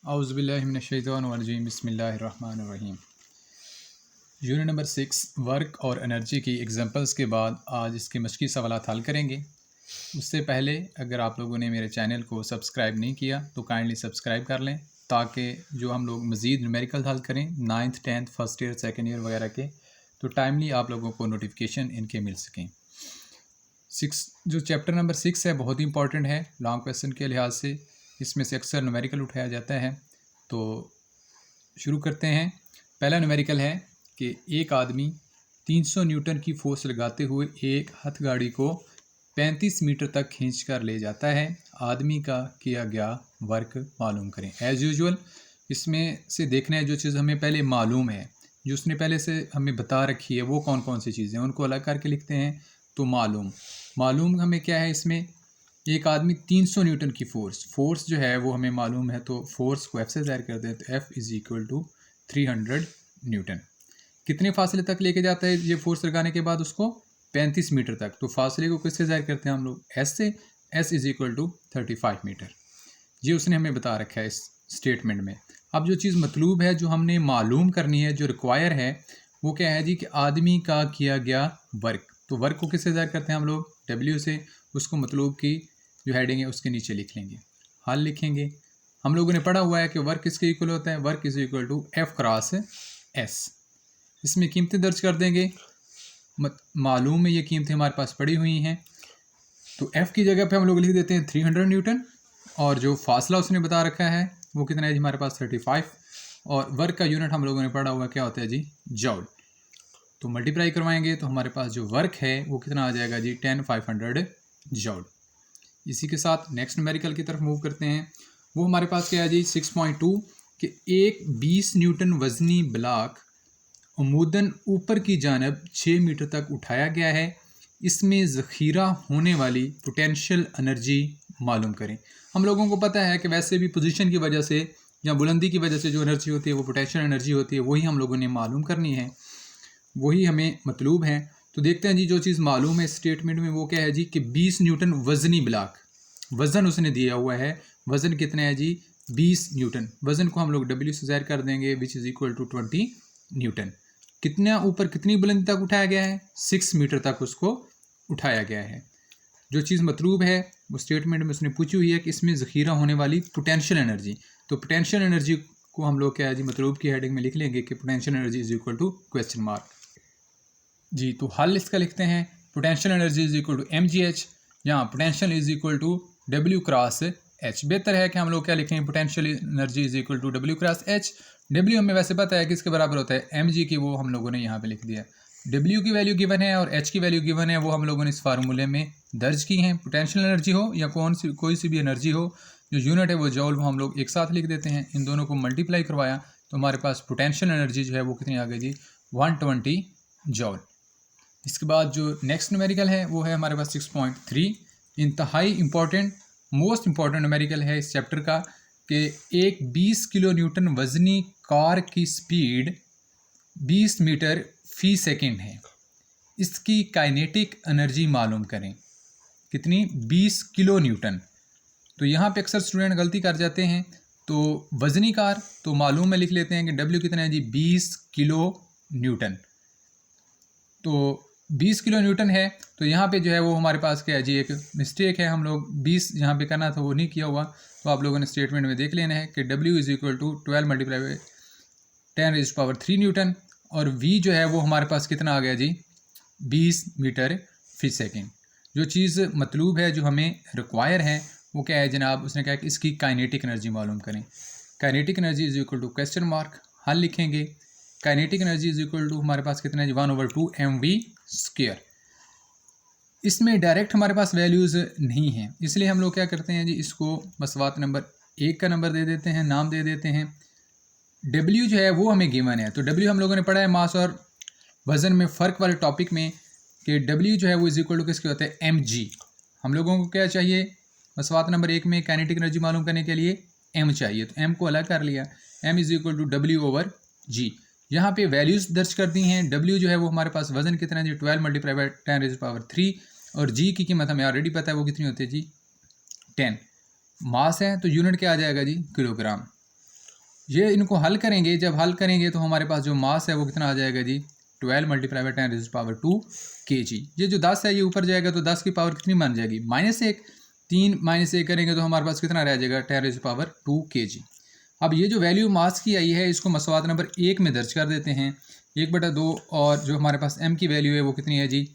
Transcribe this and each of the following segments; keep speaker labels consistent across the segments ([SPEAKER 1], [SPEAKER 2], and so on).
[SPEAKER 1] औज़ुबिल्लाहिमिनश्शैतानिर्रजीम बिस्मिल्लाहिर्रहमानिर्रहीम। Unit number 6 work और energy की एग्जांपल्स के बाद आज इसके मशक़ी सवालात हल करेंगे। उससे पहले अगर आप लोगों ने मेरे चैनल को सब्सक्राइब नहीं किया तो काइंडली सब्सक्राइब कर लें, ताकि जो हम लोग मज़ीद न्यूमेरिकल हल करें 9th 10th first year second year वगैरह के, तो टाइमली आप लोगों को नोटिफिकेशन इनके मिल सकें। जो चैप्टर नंबर 6 है बहुत ही इंपॉर्टेंट है लॉन्ग क्वेश्चन के लिहाज से, इसमें से अक्सर न्यूमेरिकल उठाया जाता है। तो शुरू करते हैं। पहला न्यूमेरिकल है कि एक आदमी 300 न्यूटन की फोर्स लगाते हुए एक हथगाड़ी को 35 मीटर तक खींच कर ले जाता है। आदमी का किया गया वर्क मालूम करें। एज़ यूजुअल इसमें से देखना है जो चीज़ हमें पहले मालूम है, जो उसने पहले से हमें बता रखी है, वो कौन कौन सी चीज़ें उनको अलग करके लिखते हैं। तो मालूम हमें क्या है, इसमें एक आदमी 300 न्यूटन की फोर्स जो है वो हमें मालूम है, तो फोर्स को एफ से ज़ाहिर करते हैं। तो F is equal to 300 newton. कितने फासले तक लेके जाता है ये फोर्स लगाने के बाद उसको? 35 मीटर तक। तो फासले को किससे ज़ाहिर करते हैं हम लोग? एस से। S is equal to 35 metre. ये उसने हमें बता रखा है इस स्टेटमेंट में। अब जो चीज़ मतलूब है, जो हमने मालूम करनी है, जो रिक्वायर है, वो क्या है जी कि आदमी का किया गया वर्क। तो वर्क को किससे ज़ाहिर करते हैं हम लोग? डब्ल्यू से। उसको मतलूब की जो हेडिंग है उसके नीचे लिख लेंगे, हल लिखेंगे। हम लोगों ने पढ़ा हुआ है कि वर्क किसके इक्वल होता है? Work is equal to F cross S. इसमें कीमतें दर्ज कर देंगे। मालूम है ये कीमतें हमारे पास पड़ी हुई हैं, तो एफ की जगह पे हम लोग लिख देते हैं 300 न्यूटन, और जो फासला उसने बता रखा है वो कितना है जी हमारे पास? 35। और वर्क का यूनिट हम लोगों ने पढ़ा हुआ क्या होता है जी? जॉल। तो मल्टीप्लाई करवाएंगे तो हमारे पास जो वर्क है वो कितना आ जाएगा जी? 10,500 जॉल। इसी के साथ नेक्स्ट न्यूमेरिकल की तरफ मूव करते हैं। वो हमारे पास क्या है जी? 6.2 कि एक 20 न्यूटन वजनी ब्लॉक अमूदन ऊपर की जानब 6 मीटर तक उठाया गया है। इसमें ज़ख़ीरा होने वाली पोटेंशियल एनर्जी मालूम करें। हम लोगों को पता है कि वैसे भी पोजीशन की वजह से या बुलंदी की वजह से जो एनर्जी होती है वो पोटेंशियल एनर्जी होती है, वही हम लोगों ने मालूम करनी है, वही हमें मतलूब है। तो देखते हैं जी जो चीज़ मालूम है स्टेटमेंट में वो क्या है जी कि 20 न्यूटन वजनी ब्लॉक, वज़न उसने दिया हुआ है। वज़न कितना है जी? 20 न्यूटन। वज़न को हम लोग डब्ल्यू से ज़ाहिर कर देंगे, which is equal to 20 newton. कितना ऊपर, कितनी बुलंदी तक उठाया गया है? 6 मीटर तक उसको उठाया गया है। जो चीज़ मतलूब है वो स्टेटमेंट में उसने पूछी हुई है कि इसमें ज़ख़ीरा होने वाली पोटेंशियल एनर्जी। तो पोटेंशियल एनर्जी को हम लोग क्या है जी मतलूब की हेडिंग में लिख लेंगे कि potential energy is equal to question mark g. तो हल इसका लिखते हैं। Potential energy is equal to m g h, यहाँ potential is equal to W cross h. बेहतर है कि हम लोग क्या लिखें? Potential energy is equal to W cross h. W हमें वैसे पता है कि इसके बराबर होता है एम जी की, वो हम लोगों ने यहाँ पे लिख दिया। डब्ल्यू की वैल्यू गिवन है और एच की वैल्यू गिवन है, वो हम लोगों ने इस फार्मूले में दर्ज की हैं। पोटेंशियल एनर्जी हो या कोई सी भी एनर्जी हो, जो यूनिट है वो जॉल, वो हम लोग एक साथ लिख देते हैं। इन दोनों को मल्टीप्लाई करवाया तो हमारे पास पोटेंशियल एनर्जी जो है वो कितनी आ गई जी? 120 जॉल। इसके बाद जो नेक्स्ट न्यूमेरिकल है वो है हमारे पास 6.3। इंतहाई इंपॉर्टेंट, मोस्ट इंपॉर्टेंट न्यूमेरिकल है इस चैप्टर का कि एक 20 किलो न्यूटन वजनी कार की स्पीड 20 मीटर फी सेकंड है। इसकी काइनेटिक एनर्जी मालूम करें। कितनी? 20 किलो न्यूटन। तो यहाँ पे अक्सर स्टूडेंट गलती कर जाते हैं। तो वजनी कार तो मालूम है, लिख लेते हैं कि डब्ल्यू कितना है जी? 20 किलो न्यूटन। तो 20 किलो न्यूटन है, तो यहाँ पे जो है वो हमारे पास क्या है जी? एक मिस्टेक है, हम लोग 20 यहाँ पे करना था वो नहीं किया हुआ। तो आप लोगों ने स्टेटमेंट में देख लेना है कि W is equal to 12 multiply by 10⁻³ newton, और V जो है वो हमारे पास कितना आ गया जी? 20 मीटर फी सेकेंड। जो चीज़ मतलूब है, जो हमें रिक्वायर है, वो क्या है जनाब? उसने कहा कि इसकी काइनेटिक एनर्जी मालूम करें। Kinetic energy is equal to question mark, हल लिखेंगे। Kinetic energy is equal to हमारे पास कितना है जी? 1/2 mv²। इसमें डायरेक्ट हमारे पास वैल्यूज़ नहीं हैं, इसलिए हम लोग क्या करते हैं जी? इसको मसवात नंबर 1 का नंबर दे देते हैं, नाम दे देते हैं। डब्ल्यू जो है वो हमें गिवन है, तो डब्ल्यू हम लोगों ने पढ़ा है मास और वज़न में फ़र्क वाले टॉपिक में कि डब्ल्यू जो है वो इज इक्वल टू किसके होता है? M G. हम लोगों को क्या चाहिए? मसवात नंबर 1 में काइनेटिक एनर्जी मालूम करने के लिए एम चाहिए, तो एम को अलग कर लिया। M is equal to W/G। यहाँ पे वैल्यूज़ दर्ज कर दी हैं। डब्ल्यू जो है वो हमारे पास वज़न कितना है जी? 12 मल्टीप्लाई बाई 10⁻³ और जी की कीमत हमें ऑलरेडी पता है वो कितनी होती है जी? 10। मास है तो यूनिट क्या आ जाएगा जी? किलोग्राम। ये इनको हल करेंगे, जब हल करेंगे तो हमारे पास जो मास है वो कितना आ जाएगा जी, 12 मल्टीप्लाई बाई 10⁻², kg। ये जो 10 है ये ऊपर जाएगा तो 10 की पावर कितनी मान जाएगी, -1। 3 -1 करेंगे तो हमारे पास कितना रह जाएगा, 10⁻², kg। अब ये जो वैल्यू मास की आई है इसको मसवात नंबर 1 में दर्ज कर देते हैं, 1/2। और जो हमारे पास m की वैल्यू है वो कितनी है जी,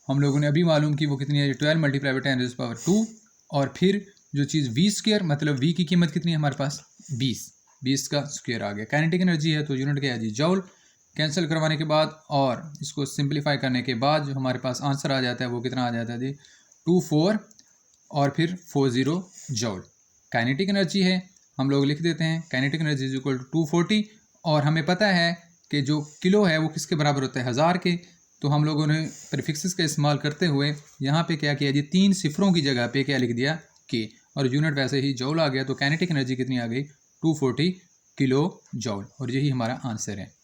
[SPEAKER 1] हम लोगों ने अभी मालूम की, वो कितनी है, 12 मल्टीप्लाई बाई 10⁻²। और फिर जो चीज़ v², मतलब v की कीमत कितनी है हमारे पास, 20 का स्क्वायर आ गया। काइनेटिक एनर्जी है तो यूनिट क्या है जी, जॉल। कैंसिल करवाने के बाद और इसको सिंप्लीफाई करने के बाद जो हमारे पास आंसर आ जाता है वो कितना आ जाता है जी, 24 और फिर 40 जॉल। काइनेटिक एनर्जी है, हम लोग लिख देते हैं kinetic energy is equal to 240। और हमें पता है कि जो किलो है वो किसके बराबर होता है, 1000 के। तो हम लोगों ने प्रीफिक्सेस का इस्तेमाल करते हुए यहाँ पे क्या किया जी, 3 सिफरों की जगह पे क्या लिख दिया, के, और यूनिट वैसे ही जॉल आ गया। तो काइनेटिक एनर्जी कितनी आ गई, 240 किलो जॉल। और यही हमारा आंसर है।